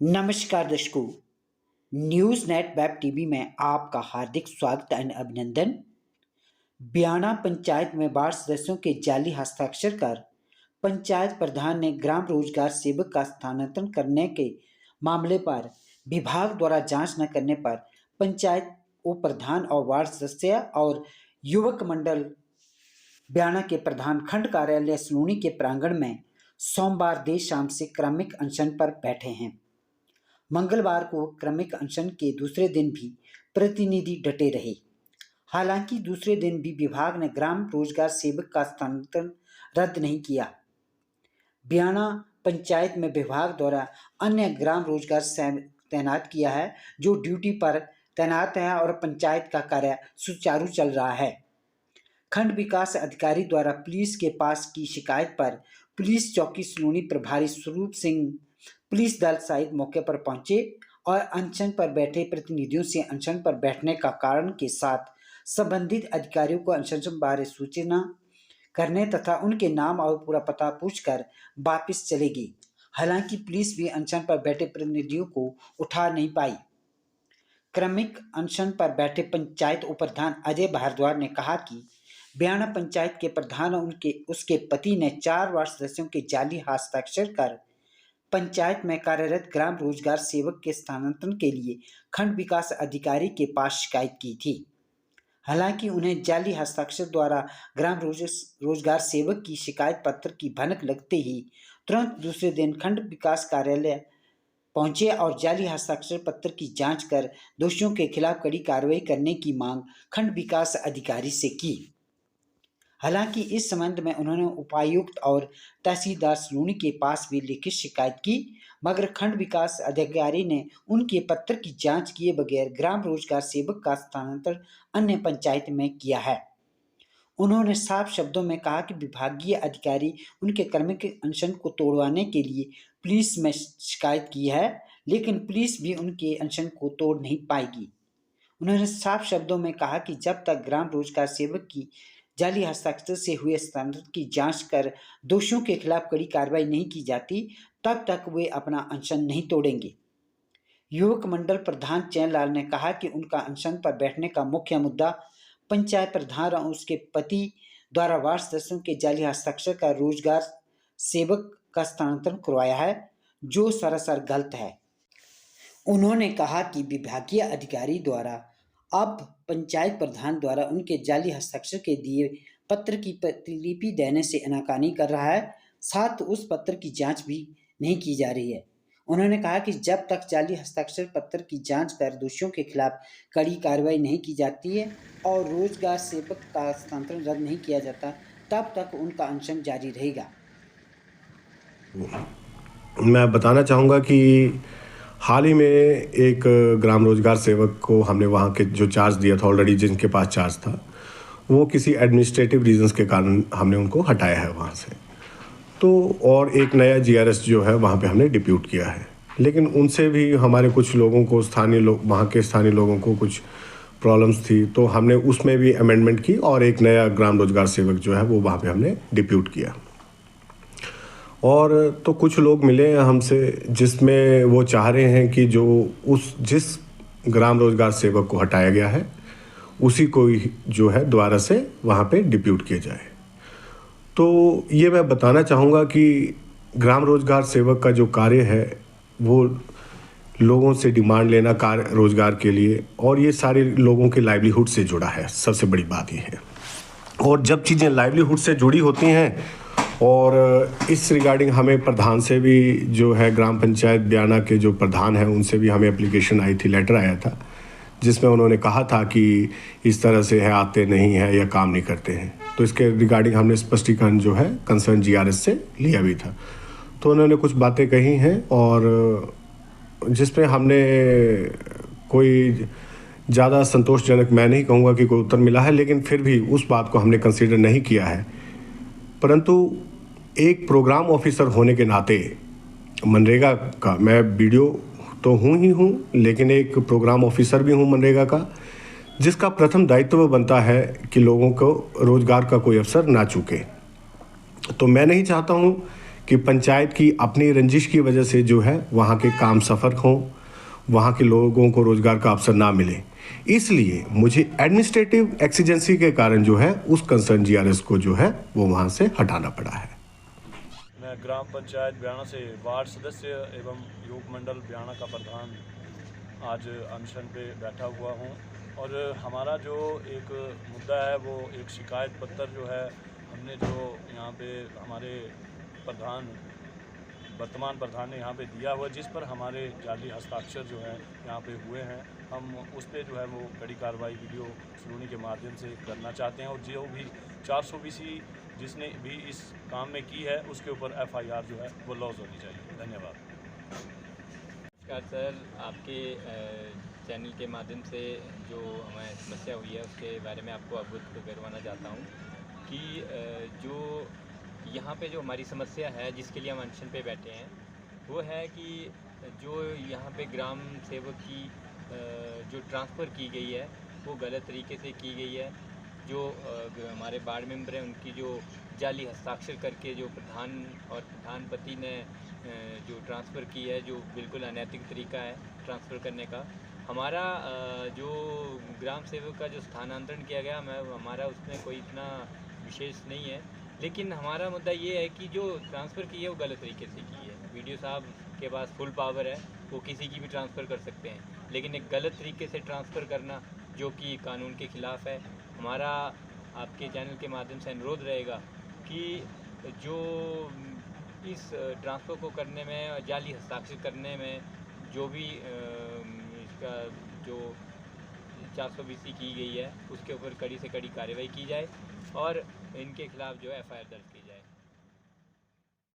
नमस्कार दर्शकों, news net web TV में आपका हार्दिक स्वागत एंड अभिनंदन। बयाना पंचायत में वार्ड सदस्यों के जाली हस्ताक्षर कर पंचायत प्रधान ने ग्राम रोजगार सेवक का स्थानांतरण करने के मामले पर विभाग द्वारा जांच न करने पर पंचायत उप प्रधान और वार्ड सदस्य और युवक मंडल बयाना के प्रधान खंड कार्यालय सलूनी के प्रांगण में सोमवार देर शाम से क्रमिक अनशन पर बैठे हैं। मंगलवार को क्रमिक अनशन के दूसरे दिन भी प्रतिनिधि डटे रहे। हालांकि दूसरे दिन भी विभाग ने ग्राम रोजगार सेवक का स्थानांतरण रद्द नहीं किया। बयाना पंचायत में विभाग द्वारा अन्य ग्राम रोजगार सेवक तैनात किया है जो ड्यूटी पर तैनात है और पंचायत का कार्य सुचारू चल रहा है। खंड विकास अधिकारी द्वारा पुलिस के पास की शिकायत पर पुलिस चौकी सलूनी प्रभारी स्वरूप सिंह पुलिस दल सहित मौके पर पहुंचे और अनशन पर बैठे प्रतिनिधियों से अनशन पर बैठने का कारण के साथ संबंधित अधिकारियों को अनशन बारे सूचना करने तथा उनके नाम और पूरा पता पूछकर वापस चलेगी। हालांकि पुलिस भी अनशन पर बैठे प्रतिनिधियों को उठा नहीं पाई। क्रमिक अनशन पर बैठे पंचायत उप प्रधान अजय भारद्वाज ने कहा कि बयाना पंचायत के प्रधान और उसके पति ने 4 वार्ड सदस्यों के जाली हस्ताक्षर कर पंचायत में कार्यरत ग्राम रोजगार सेवक के स्थानांतरण के लिए खंड विकास अधिकारी के पास शिकायत की थी। हालांकि उन्हें जाली हस्ताक्षर द्वारा ग्राम रोजगार सेवक की शिकायत पत्र की भनक लगते ही तुरंत दूसरे दिन खंड विकास कार्यालय पहुंचे और जाली हस्ताक्षर पत्र की जांच कर दोषियों के खिलाफ कड़ी कार्रवाई करने की मांग खंड विकास अधिकारी से की। हालांकि इस संबंध में उन्होंने उपायुक्त और तहसीलदार सलूनी के पास भी लिखित शिकायत की, मगर खंड विकास अधिकारी ने उनके पत्र की जांच किए बगैर ग्राम रोजगार सेवक का स्थानांतरण अन्य पंचायत में किया है। उन्होंने साफ शब्दों में कहा कि विभागीय अधिकारी उनके क्रमिक अनशन को तोड़वाने के लिए पुलिस में शिकायत की है, लेकिन पुलिस भी उनके अनशन को तोड़ नहीं पाएगी। उन्होंने साफ शब्दों में कहा कि जब तक ग्राम रोजगार सेवक की जाली हस्ताक्षर से हुए स्थानांतरण की जांच कर दोषियों के खिलाफ कड़ी कार्रवाई नहीं की जाती, तब तक वे अपना अनशन नहीं तोड़ेंगे। युवक मंडल प्रधान चैनलाल ने कहा कि उनका अनशन पर बैठने का मुख्य मुद्दा पंचायत प्रधान और उसके पति द्वारा वार्ड सदस्यों के जाली हस्ताक्षर का रोजगार सेवक का स्थानांतरण करवाया है, जो सरासर गलत है। उन्होंने कहा कि विभागीय अधिकारी द्वारा अब पंचायत प्रधान द्वारा उनके जाली हस्ताक्षर के दिए पत्र की प्रतिलिपि देने से आनाकानी कर रहा है, साथ उस पत्र की जांच भी नहीं की जा रही है। उन्होंने कहा कि जब तक जाली हस्ताक्षर पत्र की जांच कर दोषियों के खिलाफ कड़ी कार्रवाई नहीं की जाती है और रोजगार सेवक का स्थानांतरण रद्द नहीं किया जाता, तब तक उनका अनशन जारी रहेगा। मैं बताना चाहूँगा कि हाल ही में एक ग्राम रोजगार सेवक को हमने वहाँ के जो चार्ज दिया था, ऑलरेडी जिनके पास चार्ज था, वो किसी एडमिनिस्ट्रेटिव रीजंस के कारण हमने उनको हटाया है वहाँ से। तो और एक नया जीआरएस जो है वहाँ पे हमने डिप्यूट किया है, लेकिन उनसे भी हमारे कुछ लोगों को वहाँ के स्थानीय लोगों को कुछ प्रॉब्लम्स थी, तो हमने उसमें भी अमेंडमेंट की और एक नया ग्राम रोजगार सेवक जो है वो वहाँ पे हमने डिप्यूट किया। और तो कुछ लोग मिले हैं हमसे जिसमें वो चाह रहे हैं कि जिस ग्राम रोजगार सेवक को हटाया गया है उसी को जो है दोबारा से वहाँ पे डिप्यूट किया जाए। तो ये मैं बताना चाहूँगा कि ग्राम रोजगार सेवक का जो कार्य है वो लोगों से डिमांड लेना कार्य रोजगार के लिए, और ये सारे लोगों के लाइवलीहुड से जुड़ा है। सबसे बड़ी बात ये है। और जब चीज़ें लाइवलीहुड से जुड़ी होती हैं, और इस रिगार्डिंग हमें प्रधान से भी जो है ग्राम पंचायत बयाना के जो प्रधान हैं उनसे भी हमें एप्लीकेशन आई थी, लेटर आया था, जिसमें उन्होंने कहा था कि इस तरह से है, आते नहीं हैं या काम नहीं करते हैं। तो इसके रिगार्डिंग हमने स्पष्टीकरण जो है कंसर्न जीआरएस से लिया भी था। तो उन्होंने कुछ बातें कही हैं और जिसमें हमने कोई ज़्यादा संतोषजनक, मैं नहीं कहूँगा कि कोई उत्तर मिला है, लेकिन फिर भी उस बात को हमने कंसीडर नहीं किया है। परंतु एक प्रोग्राम ऑफिसर होने के नाते मनरेगा का, मैं वीडियो तो हूँ, लेकिन एक प्रोग्राम ऑफिसर भी हूँ मनरेगा का, जिसका प्रथम दायित्व बनता है कि लोगों को रोज़गार का कोई अवसर ना चूके। तो मैं नहीं चाहता हूँ कि पंचायत की अपनी रंजिश की वजह से जो है वहाँ के काम सफ़र हों, वहाँ के लोगों को रोज़गार का अवसर ना मिले, इसलिए मुझे एडमिनिस्ट्रेटिव एक्सीजेंसी के कारण जो है उस कंसर्न जीआरएस को जो है वो वहाँ से हटाना पड़ा है। मैं ग्राम पंचायत ब्याणा से वार्ड सदस्य एवं योग मंडल ब्याणा का प्रधान आज अनशन पे बैठा हुआ हूँ और हमारा जो एक मुद्दा है वो एक शिकायत पत्र जो है हमने जो यहाँ पे हमारे वर्तमान प्रधान ने यहाँ पे दिया हुआ, जिस पर हमारे जाली हस्ताक्षर जो है यहाँ पे हुए हैं, हम उस पर जो है वो कड़ी कार्रवाई वीडियो सुनवाई के माध्यम से करना चाहते हैं और जो भी 420 जिसने भी इस काम में की है उसके ऊपर FIR जो है वो लॉज होनी चाहिए। धन्यवाद। नमस्कार सर, आपके चैनल के माध्यम से जो हमें समस्या हुई है उसके बारे में आपको अवगत करवाना चाहता हूँ कि जो यहाँ पे जो हमारी समस्या है जिसके लिए हम अनशन पे बैठे हैं वो है कि जो यहाँ पे ग्राम सेवक की जो ट्रांसफ़र की गई है वो गलत तरीके से की गई है। जो हमारे वार्ड मेंबर हैं उनकी जो जाली हस्ताक्षर करके जो प्रधान और प्रधानपति ने जो ट्रांसफ़र की है, जो बिल्कुल अनैतिक तरीका है ट्रांसफ़र करने का। हमारा जो ग्राम सेवक का जो स्थानांतरण किया गया हमारा उसमें कोई इतना विशेष नहीं है, लेकिन हमारा मुद्दा ये है कि जो ट्रांसफ़र की है वो गलत तरीके से की है। वीडियो साहब के पास फुल पावर है, वो किसी की भी ट्रांसफ़र कर सकते हैं, लेकिन एक गलत तरीके से ट्रांसफ़र करना जो कि कानून के ख़िलाफ़ है। हमारा आपके चैनल के माध्यम से अनुरोध रहेगा कि जो इस ट्रांसफ़र को करने में, जाली हस्ताक्षर करने में जो भी इसका जो 420 की गई है उसके ऊपर कड़ी से कड़ी कार्रवाई की जाए और इनके खिलाफ़ जो है FIR दर्ज की जाए।